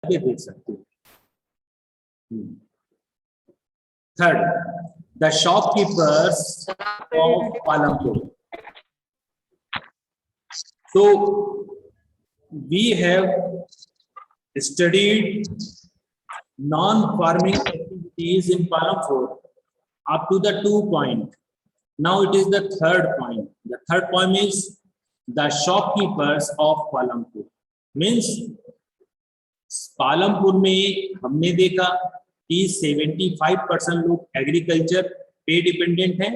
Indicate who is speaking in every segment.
Speaker 1: आगे देख सकते हो। Third, the shopkeepers of Palampur. So we have studied non-farming activities in Palanpur up to the 2 point. Now it is the third point. The third point is the shopkeepers of Palanpur. Means Palampur में हमने देखा कि 75% लोग agriculture पे dependent हैं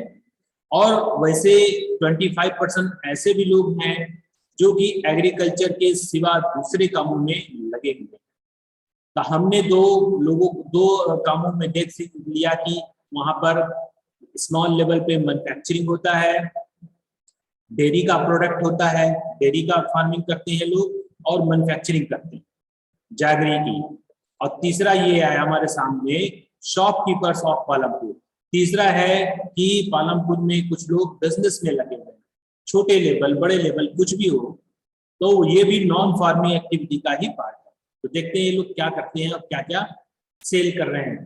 Speaker 1: और वैसे 25% ऐसे भी लोग हैं जो कि एग्रीकल्चर के सिवा दूसरे कामों में लगे हुए हैं. तो हमने दो कामों में देख लिया कि वहां पर स्मॉल लेवल पे मैन्युफैक्चरिंग होता है, डेयरी का प्रोडक्ट होता है, डेयरी का फार्मिंग करते हैं लोग और मैन्युफैक्चरिंग करते हैं जागरी की. और तीसरा ये है हमारे सामने शॉपकीपर्स ऑफ पालमपुर. तीसरा है कि पालमपुर में कुछ लोग बिजनेस में लगे हुए हैं, छोटे लेवल बड़े लेवल कुछ भी हो, तो ये भी नॉन फार्मिंग एक्टिविटी का ही पार्ट है. तो देखते हैं ये लोग क्या करते हैं और क्या क्या सेल कर रहे हैं.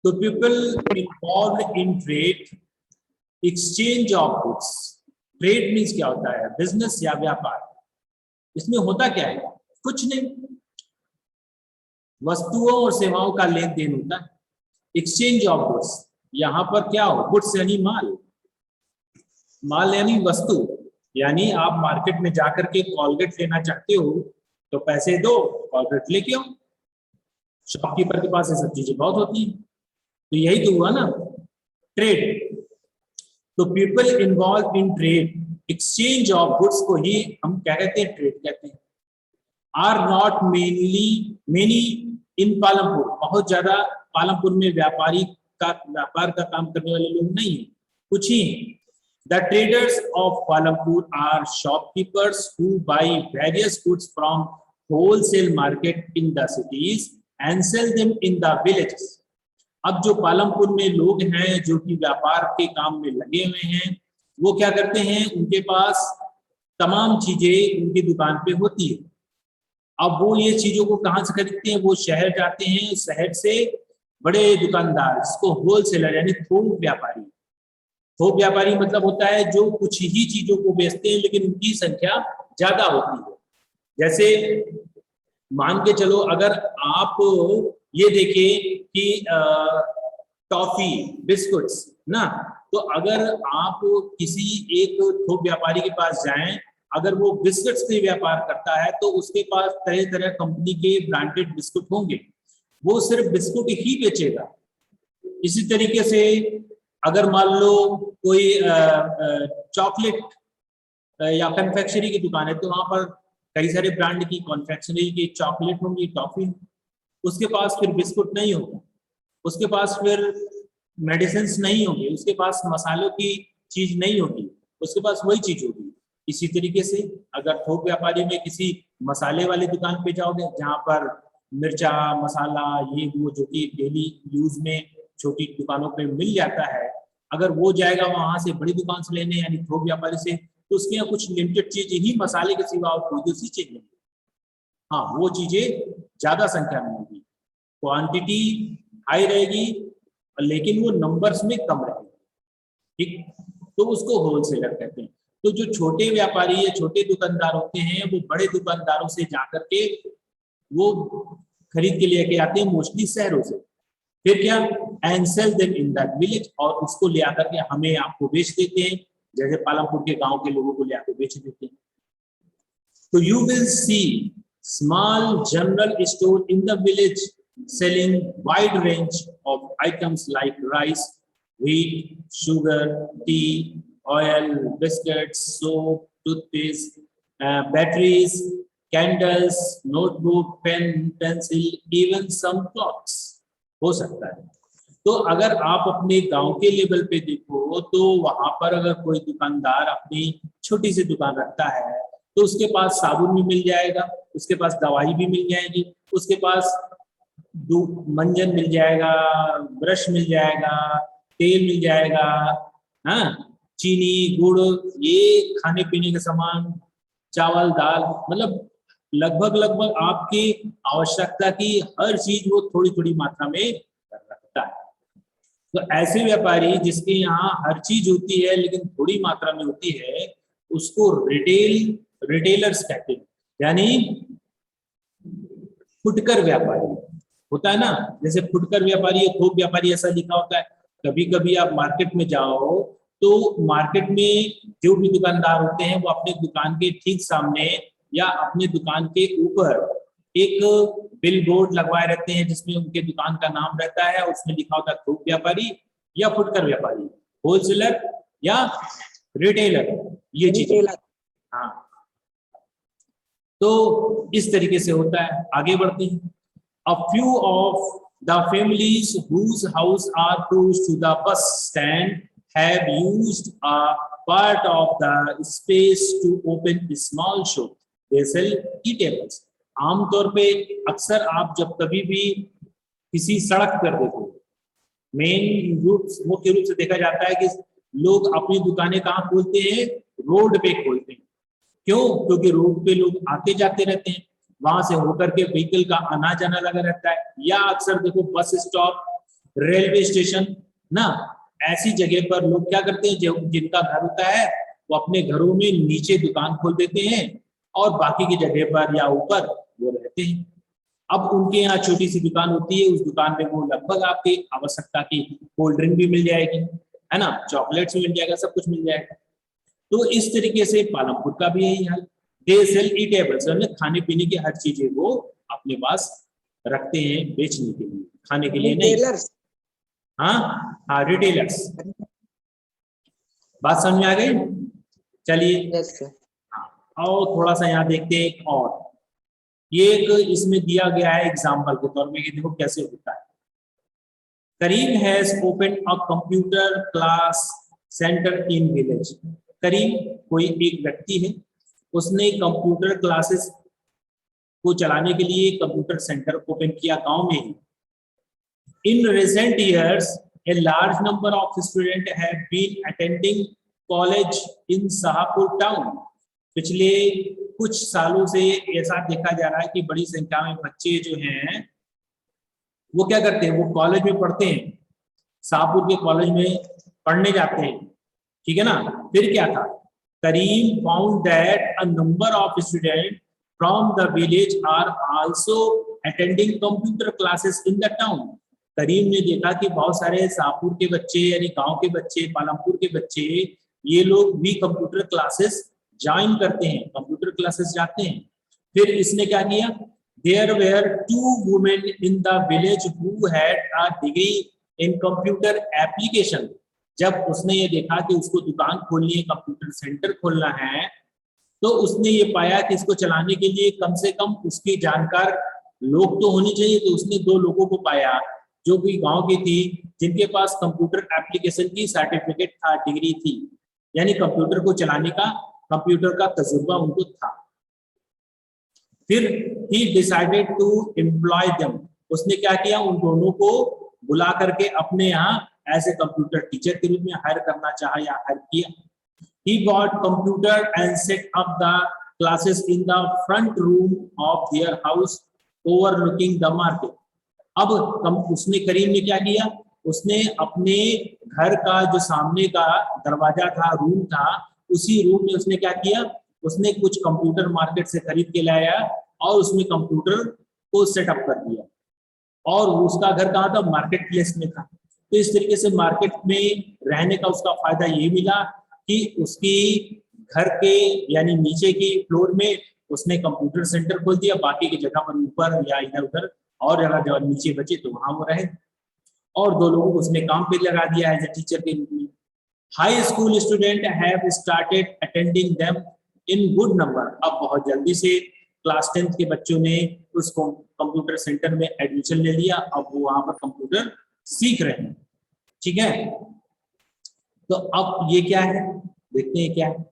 Speaker 1: तो people involve in trade, exchange of goods. Trade means क्या होता है? बिजनेस या व्यापार. इसमें होता क्या है? कुछ नहीं, वस्तुओं और सेवाओं का लेन देन होता है. एक्सचेंज ऑफ गुड्स, यहाँ पर क्या हो? गुड्स यानी माल, माल यानी वस्तु. यानी आप मार्केट में जाकर के कॉलगेट लेना चाहते हो तो पैसे दो, कॉलगेट लेके आओ. शॉपकीपर के पास ये सब चीजें बहुत होती है. तो यही तो हुआ ना, ट्रेड. तो people involve in trade, exchange of goods को ही हम क्या कहते हैं? ट्रेड कहते हैं. Are not many in Palampur. बहुत ज्यादा पालमपुर में व्यापार का काम करने वाले लोग नहीं है, कुछ ही हैं. The traders of Palampur are shopkeepers who buy various goods from wholesale market in the cities and sell them in the villages. अब जो पालमपुर में लोग हैं जो कि व्यापार के काम में लगे हुए हैं, वो क्या करते हैं? उनके पास तमाम चीजें उनकी दुकान पे होती है. अब वो ये चीजों को कहाँ से खरीदते हैं? वो शहर जाते हैं, शहर से बड़े दुकानदार, जिसको होलसेलर यानी थोक व्यापारी. थोक व्यापारी मतलब होता है जो कुछ ही चीजों को बेचते हैं लेकिन उनकी संख्या ज्यादा होती है. जैसे मान के चलो, अगर आप ये देखें कि टॉफी बिस्कुट्स ना, तो अगर आप किसी एक थोक व्यापारी के पास जाएं, अगर वो बिस्कुट्स के व्यापार करता है तो उसके पास तरह तरह कंपनी के ब्रांडेड बिस्कुट होंगे, वो सिर्फ बिस्कुट ही बेचेगा. इसी तरीके से अगर मान लो कोई चॉकलेट या कन्फेक्शनरी की दुकान है, तो वहां पर कई सारे ब्रांड की कन्फेक्शनरी की चॉकलेट होंगी, टॉफी. उसके पास फिर बिस्कुट नहीं होगा, उसके पास फिर मेडिसिन नहीं होगी, उसके पास मसालों की चीज नहीं होगी, उसके पास वही चीज होगी. इसी तरीके से अगर थोक व्यापारी में किसी मसाले वाली दुकान पे जाओगे जहाँ पर मिर्चा मसाला ये वो जो कि डेली यूज में छोटी दुकानों पे मिल जाता है, अगर वो जाएगा वहां से बड़ी दुकान से लेने यानी थोक व्यापारी से, तो उसके यहाँ कुछ लिमिटेड चीज ही मसाले के सिवा और कोई दूसरी चीज नहीं. हाँ, वो चीजें ज्यादा संख्या में होगी, क्वांटिटी हाई रहेगी लेकिन वो नंबर्स में कम रहेगी. ठीक, तो उसको होलसेलर कहते हैं. तो जो छोटे व्यापारी या छोटे दुकानदार होते हैं वो बड़े दुकानदारों से जाकर के वो खरीद के लेके आते हैं, मोस्टली शहरों से. फिर क्या? And sell them in that village, और उसको ले आकर के हमें आपको बेच देते हैं, जैसे पालमपुर के गांव के लोगों को ले आकर बेच देते हैं. तो you will C small general store in the village selling wide range of items like rice, wheat, sugar, tea, oil, biscuits, soap, toothpaste, batteries, candles, notebook, pen, pencil, even some clocks हो सकता है. तो अगर आप अपने गांव के level पे देखो तो वहां पर अगर कोई दुकानदार अपनी छोटी सी दुकान रखता है तो उसके पास साबुन भी मिल जाएगा, उसके पास दवाई भी मिल जाएगी, उसके पास मंजन मिल जाएगा, ब्रश मिल जाएगा, तेल मिल जाएगा, हाँ, चीनी गुड़, ये खाने पीने के सामान, चावल दाल, मतलब लगभग लगभग आपकी आवश्यकता की हर चीज वो थोड़ी थोड़ी मात्रा में रखता है। तो ऐसे व्यापारी जिसके यहाँ हर चीज होती है लेकिन थोड़ी मात्रा में होती है, उसको रिटेलर्स कहते हैं, यानी फुटकर व्यापारी होता है ना। जैसे फुटकर व्यापारी या थोक व्यापारी ऐसा लिखा होता है। कभी कभी आप मार्केट में जाओ तो मार्केट में जो भी दुकानदार होते हैं वो अपने दुकान के ठीक सामने या अपने दुकान के ऊपर एक बिल बोर्ड लगवाए रहते हैं जिसमें उनके दुकान का नाम रहता है, उसमें लिखा होता है थोक व्यापारी या फुटकर व्यापारी, होलसेलर या रिटेलर, ये चीज। हाँ, तो इस तरीके से होता है। आगे बढ़ते हैं। A few of the families whose house are close to the bus stand have used a part of the space to open a small shop. They sell eatables. आमतौर पे अक्सर आप जब कभी भी किसी सड़क पर देखो, मेन रूप मुख्य रूप से देखा जाता है कि लोग अपनी दुकानें कहाँ खोलते हैं, रोड पे खोलते हैं। क्यों? क्योंकि रोड पे लोग आते जाते रहते हैं, वहां से होकर के व्हीकल का आना जाना लगा रहता है। या अक्सर देखो बस स्टॉप, रेलवे स्टेशन ना, ऐसी जगह पर लोग क्या करते हैं, जो जिनका घर होता है वो अपने घरों में नीचे दुकान खोल देते हैं और बाकी की जगह पर या ऊपर वो रहते हैं। अब उनके यहाँ छोटी सी दुकान होती है, उस दुकान में वो लगभग आपकी आवश्यकता की कोल्ड ड्रिंक भी मिल जाएगी, है ना, चॉकलेट्स भी मिल जाएगा, सब कुछ मिल जाएगा। तो इस तरीके से पालमपुर का भी यही हाल। दे सेल ईटेबल्स, खाने पीने की हर चीजें वो अपने पास रखते हैं बेचने के लिए, खाने के लिए नहीं। हाँ हाँ, रिटेलर्स। बात समझ में आ गई? चलिए हाँ, और थोड़ा सा यहाँ देखते हैं। और ये एक इसमें दिया गया है एग्जाम्पल के तौर में कि देखो कैसे होता है। Karim has open a computer class centre in village. Karim कोई एक व्यक्ति है, उसने कंप्यूटर क्लासेस को चलाने के लिए कंप्यूटर सेंटर ओपन किया गांव में ही। In recent years a large number of student have been attending college in Shahpur town. पिछले कुछ सालों से ऐसा देखा जा रहा है कि बड़ी संख्या में बच्चे जो हैं वो क्या करते हैं, वो कॉलेज में पढ़ते हैं, शाहपुर के कॉलेज में पढ़ने जाते हैं, ठीक है ना। फिर क्या था, Karim found that a number of student from the village are also attending computer classes in the town. Karim ने देखा कि बहुत सारे शाहपुर के बच्चे यानी गांव के बच्चे, पालमपुर के बच्चे, ये लोग भी कंप्यूटर क्लासेस ज्वाइन करते हैं, कंप्यूटर क्लासेस जाते हैं। फिर इसने क्या किया, there were 2 women in the village who had a degree in computer application. जब उसने ये देखा कि उसको दुकान खोलनी है, कंप्यूटर सेंटर खोलना है, तो उसने ये पाया कि इसको चलाने के लिए कम से कम उसकी जानकार लोग तो होनी चाहिए। तो उसने 2 लोगों को पाया जो भी गांव की थी, जिनके पास कंप्यूटर एप्लीकेशन की सर्टिफिकेट था, डिग्री थी, यानी कंप्यूटर को चलाने का, कंप्यूटर का तजुर्बा उनको था। फिर he decided to employ them. उसने क्या किया, उन दोनों को बुला करके अपने यहाँ ऐसे कंप्यूटर टीचर के रूप में हायर करना चाहा या हायर किया। He bought computer and set up the classes in the front room of their house overlooking the market. अब उसने, करीम ने क्या किया, उसने अपने घर का जो सामने का दरवाजा था, रूम था, उसी रूम में उसने क्या किया, उसने कुछ कंप्यूटर मार्केट से खरीद के लाया और उसमें कंप्यूटर को सेटअप कर दिया। और उसका घर कहाँ था, मार्केट प्लेस में था। तो इस तरीके से मार्केट में रहने का उसका फायदा ये मिला कि उसकी घर के यानी नीचे की फ्लोर में उसने कंप्यूटर सेंटर खोल दिया, बाकी की जगह पर ऊपर या इधर उधर और जगह जब नीचे बचे तो वहां वो रहे। और 2 लोगों को उसने काम पे लगा दिया एज ए टीचर के रूप में। High school student have started attending them in good number. अब बहुत जल्दी से क्लास 10th के बच्चों ने उस कंप्यूटर सेंटर में एडमिशन ले लिया, अब वो वहां पर कंप्यूटर सीख रहे हैं, ठीक है। तो अब ये क्या है, देखते हैं क्या है।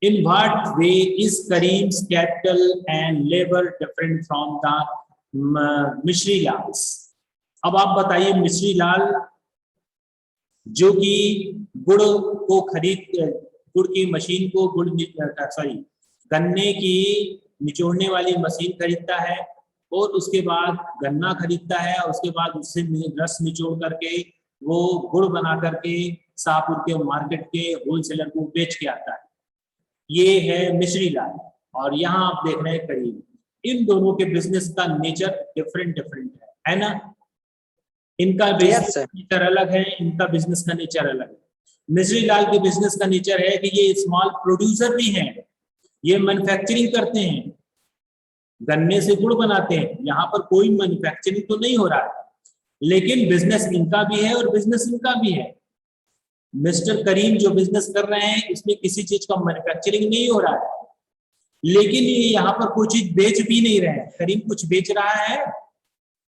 Speaker 1: In what way is Kareem's capital and labor different from the Mishri Lal? अब आप बताइए, मिश्री लाल जो कि गुड़ को खरीद, गुड़ की मशीन को, गन्ने की निचोड़ने वाली मशीन खरीदता है और उसके बाद गन्ना खरीदता है और उसके बाद उससे रस निचोड़ करके वो गुड़ बना करके शाहपुर के मार्केट के होलसेलर को बेच के आता है। ये है मिश्री लाल और यहाँ आप देख रहे हैं करीम। इन दोनों के बिजनेस का नेचर डिफरेंट डिफरेंट है ना। इनका बिजनेस का नेचर अलग है, इनका बिजनेस का नेचर अलग है। मिश्री लाल के बिजनेस का नेचर है कि ये स्मॉल प्रोड्यूसर भी हैं, ये मैन्युफैक्चरिंग करते हैं, गन्ने से गुड़ बनाते हैं। यहाँ पर कोई मैन्युफैक्चरिंग तो नहीं हो रहा है, लेकिन बिजनेस इनका भी है और बिजनेस इनका भी है। मिस्टर करीम जो बिजनेस कर रहे हैं इसमें किसी चीज का मैन्युफैक्चरिंग नहीं हो रहा है, लेकिन ये यहाँ पर कोई चीज बेच भी नहीं रहे हैं। करीम कुछ बेच रहा है?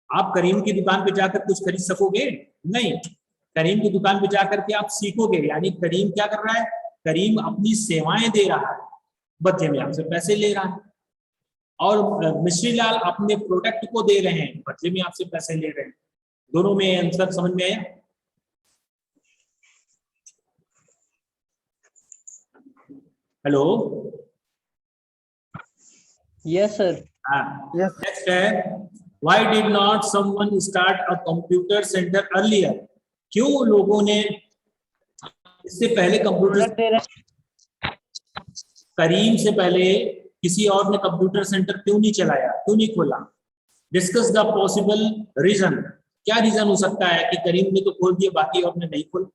Speaker 1: आप करीम की दुकान पे जाकर कुछ खरीद सकोगे? नहीं। करीम की दुकान पे जाकर के आप सीखोगे, यानी करीम क्या कर रहा है? करीम अपनी सेवाएं दे रहा है, बदले में आपसे पैसे ले रहा है। और मिश्री लाल अपने प्रोडक्ट को दे रहे हैं, बदले में आपसे पैसे ले रहे हैं। दोनों में अंतर समझ में आया? हेलो।
Speaker 2: Yes sir.
Speaker 1: हाँ। नेक्स्ट है, why did not someone start a computer centre earlier? क्यों लोगों ने इससे पहले कंप्यूटर, करीम से पहले किसी और ने कंप्यूटर सेंटर क्यों नहीं चलाया, क्यों नहीं खोला? Discuss the possible reason. क्या रीजन हो सकता है कि करीम ने तो खोल दिया बाकी और ने नहीं खोला?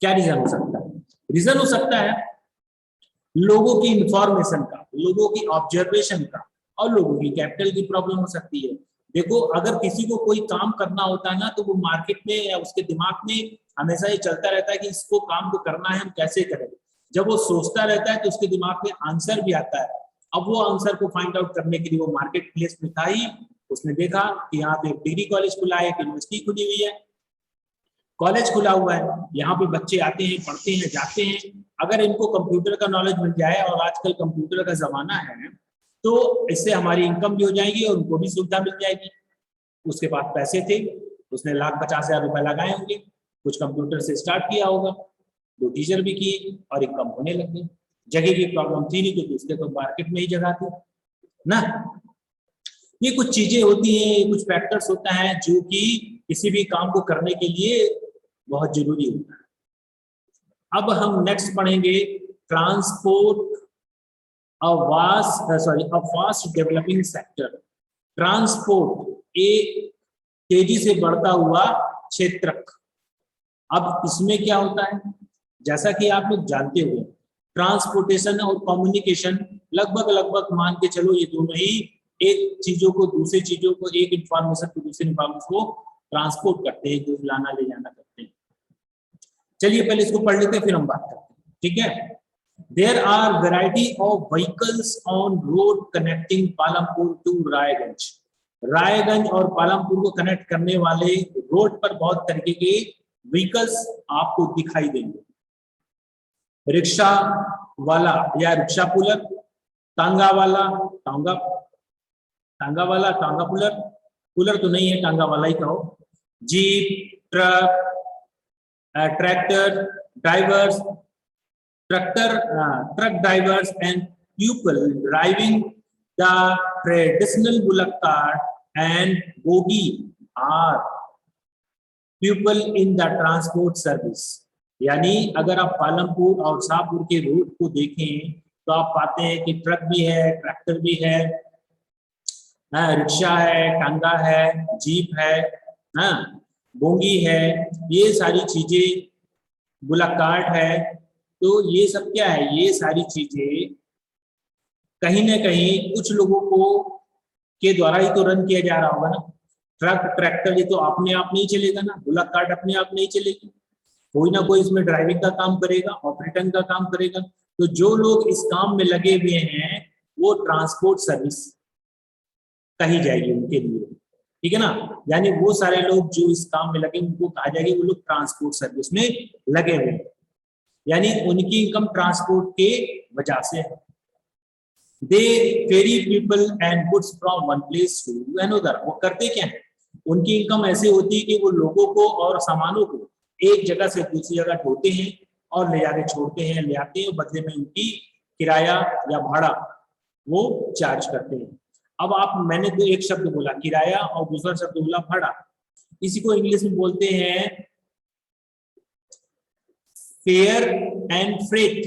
Speaker 1: क्या रीजन हो सकता है? रीजन हो सकता है लोगों की इंफॉर्मेशन का, लोगों की ऑब्जर्वेशन का, और लोगों की कैपिटल की प्रॉब्लम हो सकती है। देखो, अगर किसी को कोई काम करना होता है ना, तो वो मार्केट में या उसके दिमाग में हमेशा ये चलता रहता है कि इसको काम को करना है, हम कैसे करें। जब वो सोचता रहता है तो उसके दिमाग में आंसर भी आता है। अब वो आंसर को फाइंड आउट करने के लिए वो मार्केट प्लेस में था ही, उसने देखा कि यहाँ पे एक डिग्री कॉलेज खुला है, एक यूनिवर्सिटी खुली हुई है, कॉलेज खुला हुआ है, यहाँ पे बच्चे आते हैं, पढ़ते हैं, जाते हैं। अगर इनको कंप्यूटर का नॉलेज मिल जाए, और आजकल कंप्यूटर का जमाना है, तो इससे हमारी इनकम भी हो जाएगी और उनको भी सुविधा मिल जाएगी। उसके पास पैसे थे, उसने ₹1,50,000 लगाए होंगे, कुछ कंप्यूटर से स्टार्ट किया होगा, 2 टीचर भी किए और इनकम होने लग गई। जगह की प्रॉब्लम थी नहीं, क्योंकि उसके तो मार्केट में ही जगह थी ना। ये कुछ चीजें होती हैं, कुछ फैक्टर्स होता है जो कि किसी भी काम को करने के लिए बहुत जरूरी होता है। अब हम नेक्स्ट पढ़ेंगे transport, a fast developing sector। Transport एक तेजी से बढ़ता हुआ क्षेत्र। अब इसमें क्या होता है, जैसा कि आप लोग जानते हुए, ट्रांसपोर्टेशन और कम्युनिकेशन लगभग मान के चलो ये दोनों ही एक चीजों को दूसरी चीजों को, एक इंफॉर्मेशन को दूसरी इंफॉर्मेशन को ट्रांसपोर्ट करते हैं, जो लाना ले जाना करते हैं। चलिए पहले इसको पढ़ लेते हैं, फिर हम बात करते हैं, ठीक है। There are variety of vehicles on road connecting Palampur to Raiganj. Raiganj और पालमपुर को कनेक्ट करने वाले रोड पर बहुत तरीके के व्हीकल्स आपको दिखाई देंगे। रिक्शा वाला या रिक्शा पुलर, टांगा वाला, टांगा वाला, टांगा पुलर, पुलर तो नहीं है, टांगा वाला ही कहो, jeep, truck, tractor drivers, truck drivers and people driving the traditional bullock cart and bogie are people in the transport service। यानी अगर आप पालमपुर और शाहपुर के रूट को देखें तो आप पाते हैं कि ट्रक भी है, ट्रैक्टर भी है, रिक्शा है, टांगा है, जीप है, बोगी है, ये सारी चीजें, बुलक कार्ट है। तो ये सब क्या है, ये सारी चीजें कहीं ना कहीं कुछ लोगों को के द्वारा ही तो रन किया जा रहा होगा ना। ट्रक ट्रैक्टर ये तो अपने आप नहीं चलेगा ना, बुलक कार्ट अपने आप नहीं चलेगी, कोई ना कोई इसमें ड्राइविंग का काम करेगा, ऑपरेटर का काम करेगा। तो जो लोग इस काम में लगे हुए हैं वो ट्रांसपोर्ट सर्विस कही जाएगी उनके लिए, ठीक है ना। यानी वो सारे लोग जो इस काम में लगे उनको कहा जाएगा वो लोग ट्रांसपोर्ट सर्विस में लगे हुए हैं, यानी उनकी इनकम ट्रांसपोर्ट के वजह से है। They ferry people and goods from one place to another. वो करते क्या है, उनकी इनकम ऐसे होती है कि वो लोगों को और सामानों को एक जगह से दूसरी जगह ढोते हैं और ले जाके छोड़ते हैं, ले आते हैं, बदले में उनकी किराया या भाड़ा वो चार्ज करते हैं। अब मैंने तो एक शब्द बोला किराया और दूसरा शब्द बोला भाड़ा, इसी को इंग्लिश में बोलते हैं fair and freight.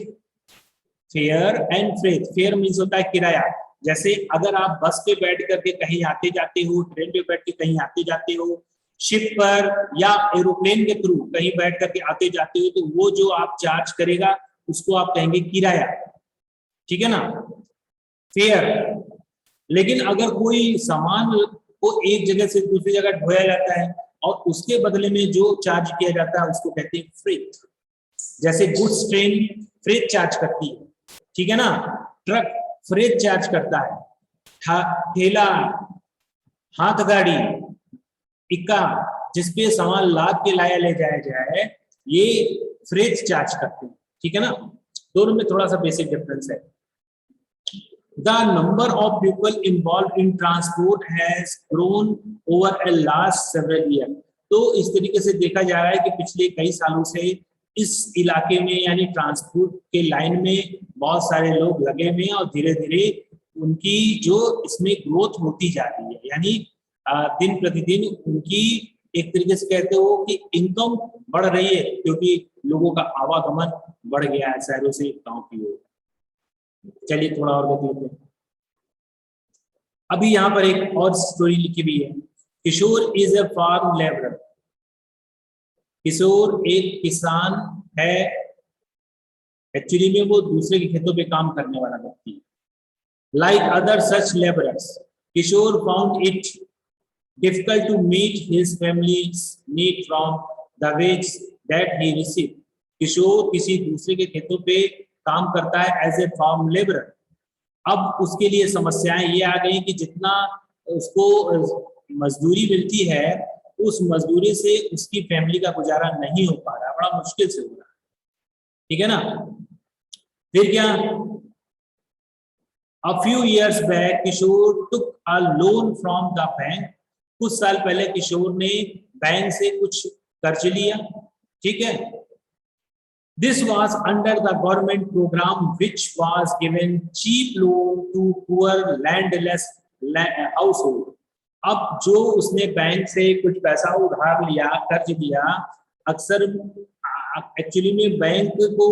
Speaker 1: Fair and freight, fair means होता है किराया। जैसे अगर आप बस पे बैठ करके कहीं आते जाते हो, ट्रेन पे बैठ के कहीं आते जाते हो, शिप पर या एरोप्लेन के थ्रू कहीं बैठ करके आते जाते हो, तो वो जो आप चार्ज करेगा उसको आप कहेंगे किराया, ठीक है ना, फेयर। लेकिन अगर कोई सामान को एक जगह से दूसरी जगह ढोया जाता है और उसके बदले में जो चार्ज किया जाता है उसको कहते हैं फ्रेट। जैसे गुड्स ट्रेन फ्रेट चार्ज करती है, ठीक है ना, ट्रक फ्रेट चार्ज करता है, ठेला, हाथ गाड़ी, इक्का, जिसपे सामान लाद के लाया ले जाया जाए, ये फ्रेट चार्ज करते हैं, ठीक है ना। दोनों में थोड़ा सा बेसिक डिफरेंस है। The number of people involved in transport has grown over a last several years. तो इस तरीके से देखा जा रहा है कि पिछले कई सालों से इस इलाके में यानी ट्रांसपोर्ट के लाइन में बहुत सारे लोग लगे हुए हैं और धीरे धीरे उनकी जो इसमें ग्रोथ होती जा रही है, यानी दिन प्रतिदिन उनकी एक तरीके से कहते हो कि इनकम बढ़ रही है, क्योंकि लोगों का आवागमन बढ़ गया है शहरों से गांव की ओर। चलिए थोड़ा और देख लेते हैं। अभी यहाँ पर एक और स्टोरी लिखी हुई है, किशोर इज ए फार्म लेबरर। किशोर एक किसान है, एक्चुअली में वो दूसरे के खेतों पे काम करने वाला व्यक्ति है। Like other such labourers, Kishore found it difficult to meet his families need from the wage that he receive. Kishore किसी दूसरे के खेतों पे काम करता है एज ए फार्म लेबरर। अब उसके लिए समस्याएं ये आ गई कि जितना उसको मजदूरी मिलती है उस मजदूरी से उसकी फैमिली का गुजारा नहीं हो पा रहा, बड़ा मुश्किल से हो रहा है, ठीक है ना। फिर क्या, A few years back, Kishore took a loan from the bank. कुछ साल पहले किशोर ने बैंक से कुछ कर्ज लिया, ठीक है। This was under the government program which was given cheap loan to poor landless household. अब जो उसने बैंक से कुछ पैसा उधार लिया, कर्ज लिया, अक्सर एक्चुअली में बैंक को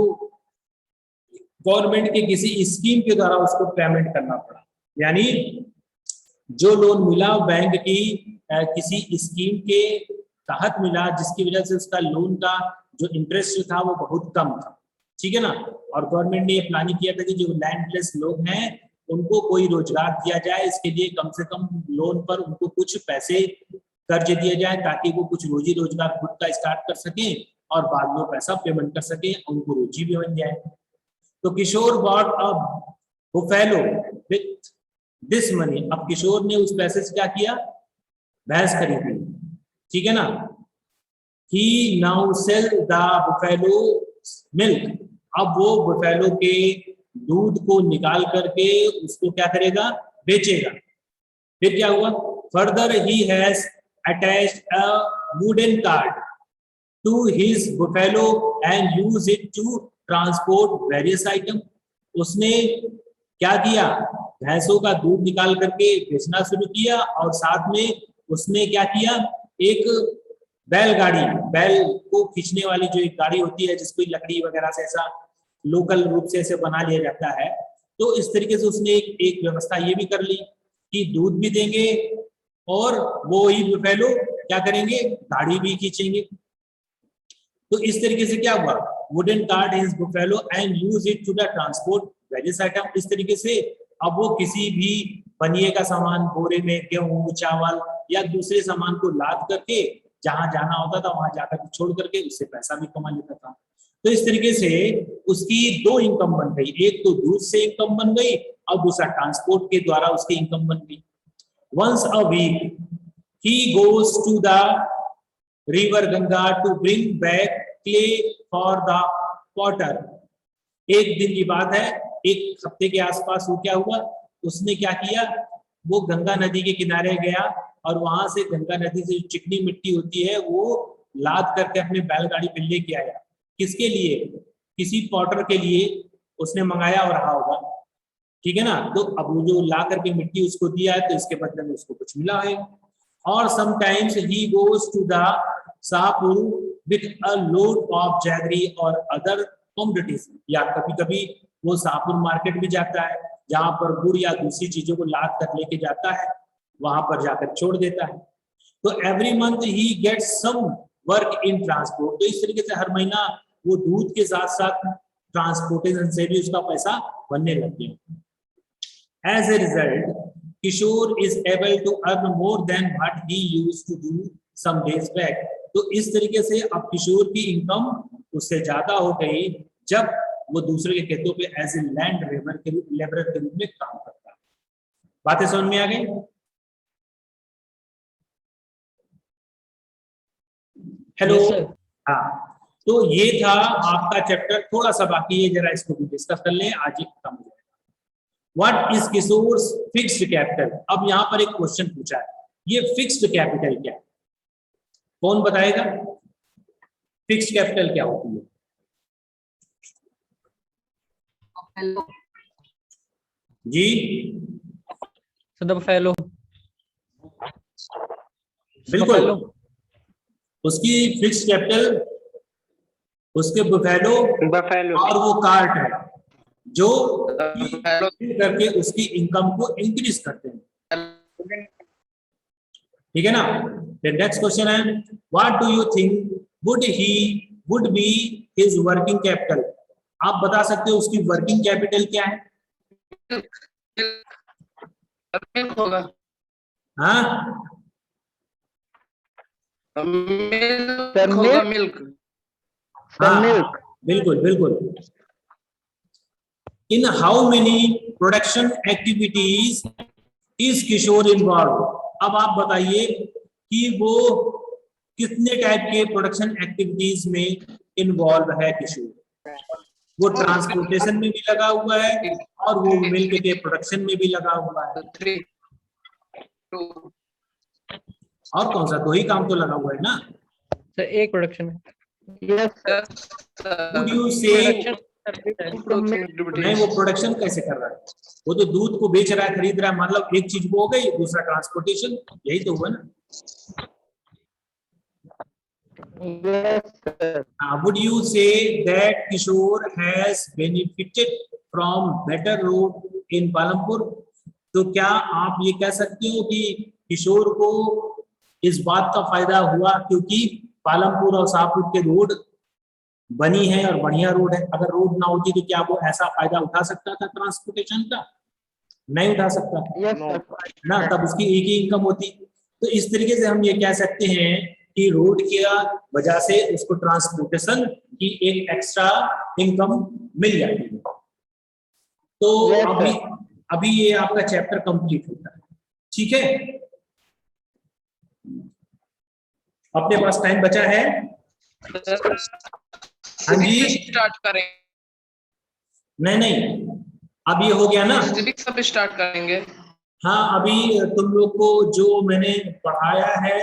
Speaker 1: गवर्नमेंट के किसी स्कीम के द्वारा उसको पेमेंट करना पड़ा, यानी जो लोन मिला बैंक की किसी स्कीम के तहत मिला, जिसकी वजह से उसका लोन का जो इंटरेस्ट था वो बहुत कम था, ठीक है ना। और गवर्नमेंट ने ये प्लानिंग किया था कि जो लैंडलेस लोग हैं उनको कोई रोजगार दिया जाए, इसके लिए कम से कम लोन पर उनको कुछ पैसे कर्ज दिए जाए ताकि वो कुछ रोजी रोजगार खुद का स्टार्ट कर सके और बाद में पैसा पेमेंट कर सके, उनको रोजी भी बन जाए। तो Kishore bought a buffalo with this money. अब किशोर ने उस पैसे से क्या किया, भैंस खरीदी, ठीक है ना। He now sell the buffalo milk. अब वो बुफेलो के दूध को निकाल करके उसको क्या करेगा, बेचेगा। फिर क्या हुआ, further he has attached a wooden cart to his buffalo and use it to transport various item. उसने क्या किया, भैंसों का दूध निकाल करके बेचना शुरू किया और साथ में उसने क्या किया, एक बैलगाड़ी, बैल को खींचने वाली जो एक गाड़ी होती है जिसको लकड़ी वगैरह से ऐसा लोकल रूप से ऐसे बना लिया जाता है, तो इस तरीके से उसने एक व्यवस्था ये भी कर ली कि दूध भी देंगे और वो ही बुफेलो क्या करेंगे, गाड़ी भी खींचेंगे। तो इस तरीके से क्या हुआ, wooden cart is buffalo and use it to the transport various item. इस तरीके से अब वो किसी भी बनिए का सामान, बोरे में गेहूं, चावल या दूसरे सामान को लाद करके जहां जाना होता था वहां जाकर छोड़ करके उससे पैसा भी कमा लेता था। तो इस तरीके से उसकी दो इनकम बन गई, एक तो दूध से इनकम बन गई और दूसरा ट्रांसपोर्ट के द्वारा उसकी इनकम बन गई। Once a week he goes to the river Ganga to bring back clay for the potter. एक दिन की बात है, एक हफ्ते के आसपास वो क्या हुआ, उसने क्या किया, वो गंगा नदी के किनारे गया और वहां से गंगा नदी से जो चिकनी मिट्टी होती है वो लाद करके अपने बैलगाड़ी पे लेके आया। किसके लिए, किसी पॉटर के लिए उसने मंगाया और रहा होगा, ठीक है ना। तो अब वो जो ला करके मिट्टी उसको दिया है तो इसके बदले में उसको कुछ मिला है। और sometimes he goes to the Shahpur with a load of jaggery और अदर कमोडिटीज, या कभी कभी वो शाहपुर मार्केट भी जाता है जहां पर गुड़ या दूसरी चीजों को लाद कर लेके जाता है, वहां पर जाकर छोड़ देता है। तो every month he gets some work in transport. तो इस तरीके से हर महीना वो दूध के साथ साथ ट्रांसपोर्टेशन से भी उसका पैसा बनने लग गया। As a result, Kishore is able to earn more than what he used to do some days back. तो इस तरीके से अब किशोर की इनकम उससे ज्यादा हो गई जब वो दूसरे के खेतों पे एज ए लैंड लेबरर के रूप में काम करता है। बातें समझ में आ गई? हेलो। हाँ, तो ये था आपका चैप्टर, थोड़ा सा बाकी है, जरा इसको भी डिस्कस कर लें, आज ही खत्म हो जाएगा। What is Kishore's fixed capital? अब यहाँ पर एक क्वेश्चन पूछा है, ये फिक्स्ड कैपिटल क्या है? कौन बताएगा फिक्स्ड कैपिटल क्या होती है? जी
Speaker 2: बफेलो।
Speaker 1: बिल्कुल, उसकी फिक्स्ड कैपिटल उसके बफेलो और वो कार्ट है जो करके उसकी इनकम को इंक्रीज करते हैं। ठीक है ना। नेक्स्ट क्वेश्चन है, what do you think would be his working capital? आप बता सकते हो उसकी वर्किंग कैपिटल क्या है?
Speaker 2: होगा।
Speaker 1: हाँ,
Speaker 2: मिल्क।
Speaker 1: हाँ, बिल्कुल बिल्कुल। In how many production activities is Kishor involve? अब आप बताइए कि वो कितने टाइप के प्रोडक्शन एक्टिविटीज में इन्वॉल्व है किशोर। वो ट्रांसपोर्टेशन में भी लगा हुआ है और वो मिल्क के प्रोडक्शन में भी लगा हुआ है। और कौन सा? दो ही काम तो लगा हुआ है ना
Speaker 2: सर, एक प्रोडक्शन है।
Speaker 1: Would you say नहीं, वो प्रोडक्शन कैसे कर रहा है? वो तो दूध को बेच रहा है, खरीद रहा है, मतलब एक चीज वो हो गई, दूसरा ट्रांसपोर्टेशन, यही तो हुआ ना। Would you say that Kishore has benefited from better road in Palampur? तो क्या आप ये कह सकते हो कि किशोर को इस बात का फायदा हुआ क्योंकि पालमपुर और शाहपुर के रोड बनी है और बढ़िया रोड है? अगर रोड ना होती तो क्या वो ऐसा फायदा उठा सकता था ट्रांसपोर्टेशन का? नहीं उठा सकता ना, तब उसकी एक ही इनकम होती। तो इस तरीके से हम ये कह सकते हैं कि रोड की वजह से उसको ट्रांसपोर्टेशन की एक एक्स्ट्रा इनकम मिल जाती है। तो अभी ये आपका चैप्टर कंप्लीट होता है, ठीक है। अपने पास टाइम बचा है? हाँ जी,
Speaker 2: स्टार्ट करें?
Speaker 1: नहीं, अब ये हो गया ना,
Speaker 2: सिविक्स अब स्टार्ट करेंगे।
Speaker 1: हाँ, अभी तुम लोग को जो मैंने पढ़ाया है,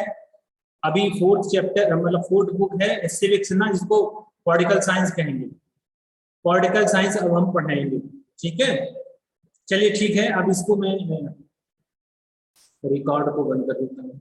Speaker 1: अभी फोर्थ चैप्टर मतलब फोर्थ बुक है सिविक्स ना, जिसको पॉलिटिकल साइंस कहेंगे। पॉलिटिकल साइंस अब हम पढ़ाएंगे, ठीक है। चलिए ठीक है, अब इसको मैं रिकॉर्ड को बंद कर देता हूँ।